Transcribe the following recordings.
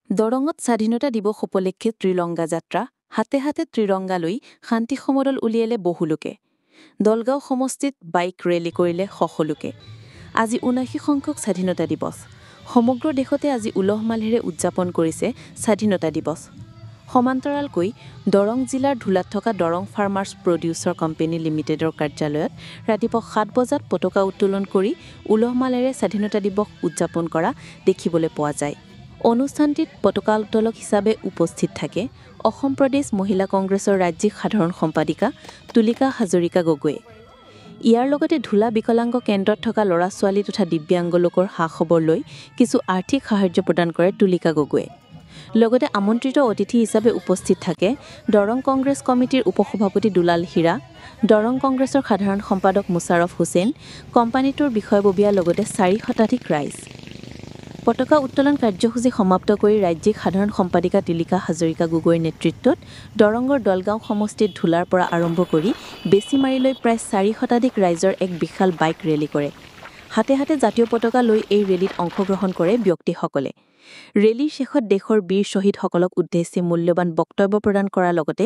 দৰঙত স্বাধীনতা দিৱস উপলক্ষে ত্ৰিৰংগা যাত্ৰা, হাতে হাতে ত্ৰিৰংগা লৈ শান্তি সমদল উলিয়ালে বহু লোকে। দলগাঁও সমষ্টিত বাইক ৰেলী কৰিলে সকলোকে। আজি ৭৯ সংখ্যক স্বাধীনতা দিৱস। সমগ্ৰ দেশতে আজি উলহ মালহেৰে উদযাপন কৰিছে স্বাধীনতা দিৱস। সমান্তৰালকৈ দৰং জিলাৰ ধুলাত থকা দৰং ফাৰ্মাৰ্ছ প্ৰডিউচাৰ কোম্পানী লিমিটেডৰ কাৰ্যালয়ত ৰাতিপুৱা ৭ বজাত পতাকা উত্তোলন কৰি উলহ মালহেৰে স্বাধীনতা দিৱস উদযাপন কৰা দেখিবলৈ পোৱা যায়। অনুষ্ঠানটিত পতাকা উত্তোলক হিচাপে উপস্থিত থাকে অসম প্ৰদেশ মহিলা কংগ্ৰেছৰ ৰাজ্যিক সাধাৰণ সম্পাদিকা তুলিকা হাজৰিকা গগৈয়ে। ইয়াৰ লগতে ধুলা বিকলাংগ কেন্দ্ৰত থকা ল'ৰা-ছোৱালী তথা দিব্যাংগ লোকৰ খা-খবৰ লৈ কিছু আৰ্থিক সাহায্য প্ৰদান কৰে তুলিকা গগৈয়ে। লগতে আমন্ত্ৰিত অতিথি হিচাপে উপস্থিত থাকে দৰং কংগ্ৰেছ কমিটিৰ উপসভাপতি দুলাল হীৰা, দৰং কংগ্ৰেছৰ সাধাৰণ সম্পাদক মুছাৰফ হুছেইন, কোম্পানীটোৰ বিষয়ববীয়াৰ লগতে ৪০ শতাধিক ৰাইজ। পতাকা উত্তোলন কাৰ্যসূচী সমাপ্ত কৰি ৰাজ্যিক সাধাৰণ সম্পাদিকা তুলিকা হাজৰিকা গগৈৰ নেতৃত্বত দৰঙৰ দলগাঁও সমষ্টিত ধুলাৰ পৰা আৰম্ভ কৰি বেছিমাৰিলৈ প্ৰায় ৪০ শতাধিক ৰাইজৰ এক বিশাল বাইক ৰেলী কৰে। হাতে হাতে জাতীয় পতাকা লৈ এই ৰেলীত অংশগ্ৰহণ কৰে ব্যক্তিসকলে। ৰেলীৰ শেষত দেশৰ বীৰ শ্বহীদসকলক উদ্দেশ্যি মূল্যৱান বক্তব্য প্ৰদান কৰাৰ লগতে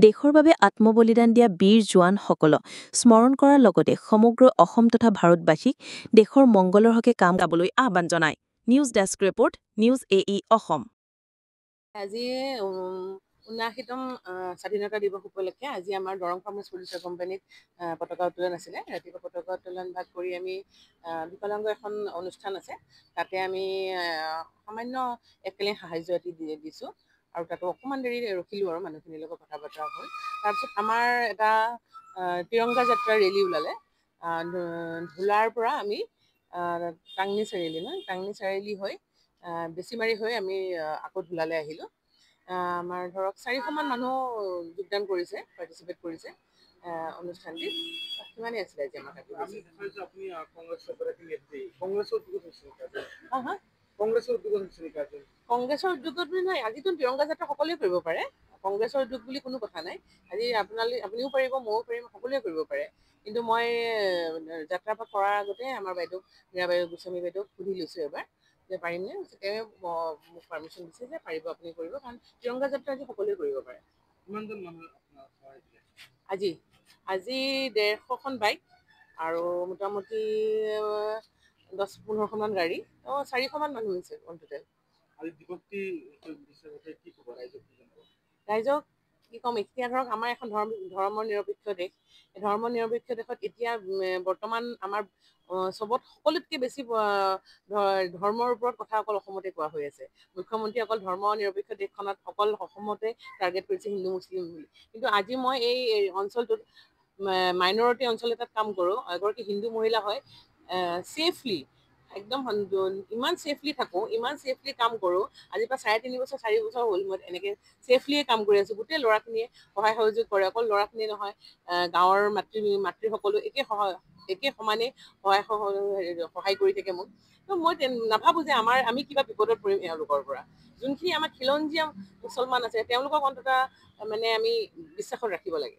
দেশৰ বাবে আত্মবলিদান দিয়া বীৰ জোৱানসকলক স্মৰণ কৰাৰ লগতে সমগ্ৰ অসম তথা ভাৰতবাসীক দেশৰ মংগলৰ হকে কাম কৰিবলৈ আহ্বান জনায়। News desk report, news AE Assam. আজি ৭৯তম স্বাধীনতা দিৱস উপলক্ষে আজি আমাৰ দৰং ফাৰ্মাৰ্ছ প্ৰডিউচাৰ কোম্পানীত পতাকা উত্তোলন আছিলে। ৰাতিপুৱা পতাকা উত্তোলন ভাগ কৰি আমি বিকলাংগ এখন অনুষ্ঠান আছে, তাতে আমি সামান্য একেলগে সাহায্য এটি দিছোঁ আৰু তাতো অকণমান দেৰি ৰখিলোঁ আৰু মানুহখিনিৰ লগত কথা বতৰা হ'ল। তাৰপিছত আমাৰ এটা ত্ৰিৰংগা যাত্ৰা ৰেলী ওলালে। ধুলাৰ পৰা আমি টাংনি চাৰিআলি হৈ বেছিমাৰি হৈ আমি আকৌ ধুলালৈ আহিলোঁ। আমাৰ ধৰক ৪০০মান মানুহ যোগদান কৰিছে, পাৰ্টিচিপেট কৰিছে অনুষ্ঠানটিত। কিমানেই আছিলে আজি আমাৰ কংগ্ৰেছৰ উদ্যোগত নহয়, আজিতো ত্ৰিৰংগা যাত্ৰা সকলোৱে কৰিব পাৰে। কংগ্ৰেছৰ উদ্যোগ বুলি কোনো কথা নাই। আজি আপুনিও পাৰিব, ময়ো পাৰিম, সকলোৱে কৰিব পাৰে। কিন্তু মই যাত্ৰাপাত কৰাৰ আগতে আমাৰ বাইদেউ মীৰা গোস্বামী বাইদেউক সুধি লৈছোঁ এবাৰ যে পাৰিমনে। তেওঁ মোক পাৰ্মিশ্যন দিছে যে পাৰিব, আপুনি কৰিব, কাৰণ ত্ৰিৰংগা যাত্ৰা আজি সকলোৱে কৰিব পাৰে। কিমানজন মানুহ আজি ১৫০খন বাইক আৰু মোটামুটি ১০-১৫খনমান গাড়ী, ৪০০মান মানুহ হৈছে টোটেল। ৰাইজক কি ক'ম, এতিয়া ধৰক আমাৰ এখন ধৰ্ম নিৰপেক্ষ দেশ। ধৰ্ম নিৰপেক্ষ দেশত এতিয়া বৰ্তমান আমাৰ সকলোতকৈ বেছি ধৰ্মৰ ওপৰত কথা অকল অসমতে কোৱা হৈ আছে। মুখ্যমন্ত্ৰী অকল ধৰ্ম নিৰপেক্ষ দেশখনত অকল অসমতে টাৰ্গেট কৰিছে হিন্দু মুছলিম বুলি। কিন্তু আজি মই এই অঞ্চলটোত মাইনৰিটি অঞ্চল এটাত কাম কৰোঁ, এগৰাকী হিন্দু মহিলা হয়, ছেফলি একদম ইমান ছেফলি থাকোঁ, ইমান ছেফলি কাম কৰোঁ। আজিৰ পৰা ৩.৫ বছৰ ৪ বছৰ হ'ল মই এনেকৈ ছেফলিয়ে কাম কৰি আছোঁ। গোটেই ল'ৰাখিনিয়ে সহায় সহযোগ কৰে, অকল ল'ৰাখিনিয়ে নহয়, গাঁৱৰ মাতৃসকলো একে সমানে সহায় কৰি থাকে মোক। ত' মই নাভাবোঁ যে আমি কিবা বিপদত পৰিম এওঁলোকৰ পৰা। যোনখিনি আমাৰ খিলঞ্জীয়া মুছলমান আছে তেওঁলোকক অন্ততঃ আমি বিশ্বাসত ৰাখিব লাগে।